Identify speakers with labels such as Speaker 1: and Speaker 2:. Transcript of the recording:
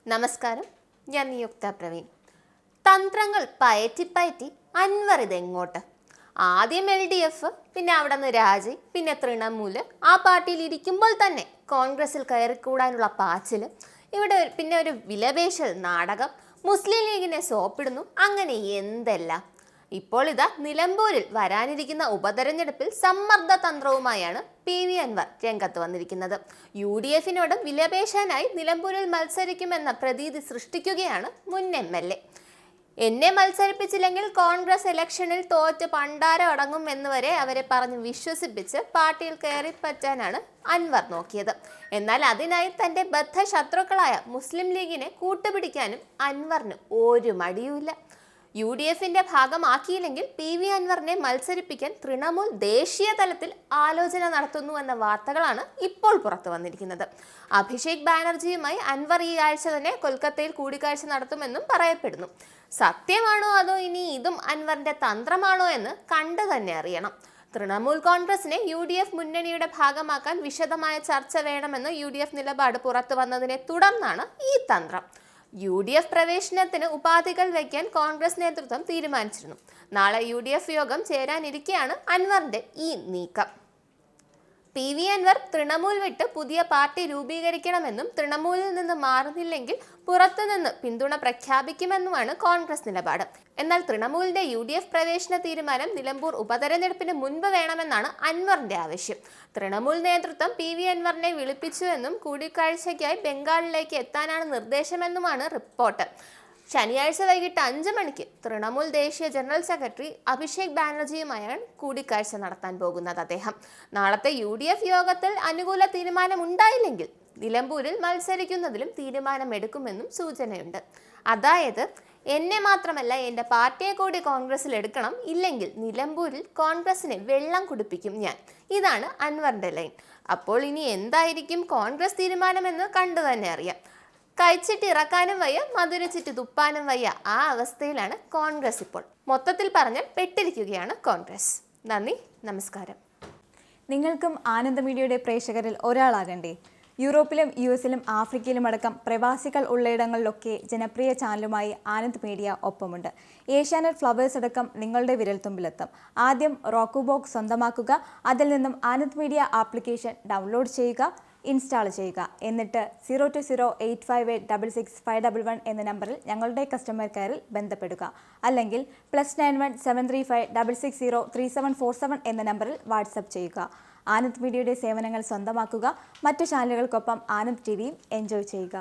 Speaker 1: നമസ്കാരം, ഞാൻ നിയുക്ത പ്രവീൺ. തന്ത്രങ്ങൾ പയറ്റി അൻവർ ഇതെങ്ങോട്ട്? ആദ്യം LDF, പിന്നെ അവിടെ നിന്ന് രാജി, പിന്നെ തൃണമൂല്. ആ പാർട്ടിയിൽ ഇരിക്കുമ്പോൾ തന്നെ കോൺഗ്രസിൽ കയറിക്കൂടാനുള്ള പാച്ചിൽ, ഇവിടെ പിന്നെ ഒരു വിലപേശൽ നാടകം, മുസ്ലിം ലീഗിനെ സോപ്പിടുന്നു, അങ്ങനെ എന്തെല്ലാം. ഇപ്പോൾ ഇതാ നിലമ്പൂരിൽ വരാനിരിക്കുന്ന ഉപതെരഞ്ഞെടുപ്പിൽ സമ്മർദ്ദ തന്ത്രവുമായാണ് PV അൻവർ രംഗത്ത് വന്നിരിക്കുന്നത്. UDF-നോട് വിലപേശാനായി നിലമ്പൂരിൽ മത്സരിക്കുമെന്ന പ്രതീതി സൃഷ്ടിക്കുകയാണ് മുൻ MLA. എന്നെ മത്സരിപ്പിച്ചില്ലെങ്കിൽ കോൺഗ്രസ് ഇലക്ഷനിൽ തോറ്റ് പണ്ടാരം അടങ്ങും എന്നുവരെ അവരെ പറഞ്ഞ് വിശ്വസിപ്പിച്ച് പാർട്ടിയിൽ കയറിപ്പറ്റാനാണ് അൻവർ നോക്കിയത്. എന്നാൽ അതിനായി തൻ്റെ ബദ്ധശത്രുക്കളായ മുസ്ലിം ലീഗിനെ കൂട്ടുപിടിക്കാനും അൻവറിന് ഒരു മടിയുമില്ല. UDF-ന്റെ ഭാഗമാക്കിയില്ലെങ്കിൽ PV അൻവറിനെ മത്സരിപ്പിക്കാൻ തൃണമൂൽ ദേശീയ തലത്തിൽ ആലോചന നടത്തുന്നു എന്ന വാർത്തകളാണ് ഇപ്പോൾ പുറത്തു വന്നിരിക്കുന്നത്. അഭിഷേക് ബാനർജിയുമായി അൻവർ ഈ ആഴ്ച തന്നെ കൊൽക്കത്തയിൽ കൂടിക്കാഴ്ച നടത്തുമെന്നും പറയപ്പെടുന്നു. സത്യമാണോ അതോ ഇനി ഇതും അൻവറിന്റെ തന്ത്രമാണോ എന്ന് കണ്ടു തന്നെ അറിയണം. തൃണമൂൽ കോൺഗ്രസിനെ UDF മുന്നണിയുടെ ഭാഗമാക്കാൻ വിശദമായ ചർച്ച വേണമെന്ന് UDF നിലപാട് പുറത്തു വന്നതിനെ തുടർന്നാണ് ഈ തന്ത്രം. UDF പ്രവേശനത്തിന് ഉപാധികൾ വയ്ക്കാൻ കോൺഗ്രസ് നേതൃത്വം തീരുമാനിച്ചിരുന്നു. നാളെ UDF യോഗം ചേരാനിരിക്കെയാണ് അൻവറിന്റെ ഈ നീക്കം. PV അൻവർ തൃണമൂൽ വിട്ട് പുതിയ പാർട്ടി രൂപീകരിക്കണമെന്നും തൃണമൂലിൽ നിന്ന് മാറുന്നില്ലെങ്കിൽ പുറത്തുനിന്ന് പിന്തുണ പ്രഖ്യാപിക്കുമെന്നുമാണ് കോൺഗ്രസ് നിലപാട്. എന്നാൽ തൃണമൂലിന്റെ UDF പ്രവേശന തീരുമാനം നിലമ്പൂർ ഉപതെരഞ്ഞെടുപ്പിന് മുൻപ് വേണമെന്നാണ് അൻവറിന്റെ ആവശ്യം. തൃണമൂൽ നേതൃത്വം PV അൻവറിനെ വിളിപ്പിച്ചുവെന്നും കൂടിക്കാഴ്ചയ്ക്കായി ബംഗാളിലേക്ക് എത്താനാണ് നിർദ്ദേശമെന്നുമാണ് റിപ്പോർട്ട്. ശനിയാഴ്ച വൈകിട്ട് 5 മണിക്ക് തൃണമൂൽ ദേശീയ ജനറൽ സെക്രട്ടറി അഭിഷേക് ബാനർജിയുമായാണ് കൂടിക്കാഴ്ച നടത്താൻ പോകുന്നത് അദ്ദേഹം. നാളത്തെ UDF യോഗത്തിൽ അനുകൂല തീരുമാനമുണ്ടായില്ലെങ്കിൽ നിലമ്പൂരിൽ മത്സരിക്കുന്നതിലും തീരുമാനമെടുക്കുമെന്നും സൂചനയുണ്ട്. അതായത് എന്നെ മാത്രമല്ല എൻ്റെ പാർട്ടിയെ കൂടി കോൺഗ്രസിൽ എടുക്കണം, ഇല്ലെങ്കിൽ നിലമ്പൂരിൽ കോൺഗ്രസിനെ വെള്ളം കുടിപ്പിക്കും ഞാൻ. ഇതാണ് അൻവറിന്റെ ലൈൻ. അപ്പോൾ ഇനി എന്തായിരിക്കും കോൺഗ്രസ് തീരുമാനമെന്ന് കണ്ടു തന്നെ അറിയാം. കഴിച്ചിട്ട് ഇറക്കാനും വയ്യ, മധുരച്ചിട്ട് തുപ്പാനും വയ്യ. ആ അവസ്ഥയിലാണ് കോൺഗ്രസ് ഇപ്പോൾ. മൊത്തത്തിൽ പറഞ്ഞാൽ പെട്ടിരിക്കുകയാണ് കോൺഗ്രസ്. നന്ദി, നമസ്കാരം.
Speaker 2: നിങ്ങൾക്കും ആനന്ദ മീഡിയയുടെ പ്രേക്ഷകരിൽ ഒരാളാകണ്ടേ? യൂറോപ്പിലും US-ലും ആഫ്രിക്കയിലും അടക്കം പ്രവാസികൾ ഉള്ളയിടങ്ങളിലൊക്കെ ജനപ്രിയ ചാനലുമായി ആനന്ദ് മീഡിയ ഒപ്പമുണ്ട്. ഏഷ്യാനെറ്റ് ഫ്ലവേഴ്സ് അടക്കം നിങ്ങളുടെ വിരൽത്തുമ്പിലെത്തും. ആദ്യം റോക്കു ബോക്സ് സ്വന്തമാക്കുക. അതിൽ നിന്നും ആനന്ദ് മീഡിയ ആപ്ലിക്കേഷൻ ഡൗൺലോഡ് ചെയ്യുക, ഇൻസ്റ്റാൾ ചെയ്യുക. എന്നിട്ട് 02085866511 എന്ന നമ്പറിൽ ഞങ്ങളുടെ കസ്റ്റമർ കെയറിൽ ബന്ധപ്പെടുക. അല്ലെങ്കിൽ +91 735 660 3747 എന്ന നമ്പറിൽ വാട്സപ്പ് ചെയ്യുക. ആനന്ദ് മീഡിയയുടെ സേവനങ്ങൾ സ്വന്തമാക്കുക. മറ്റു ചാനലുകൾക്കൊപ്പം ആനന്ദ് TVയും എൻജോയ് ചെയ്യുക.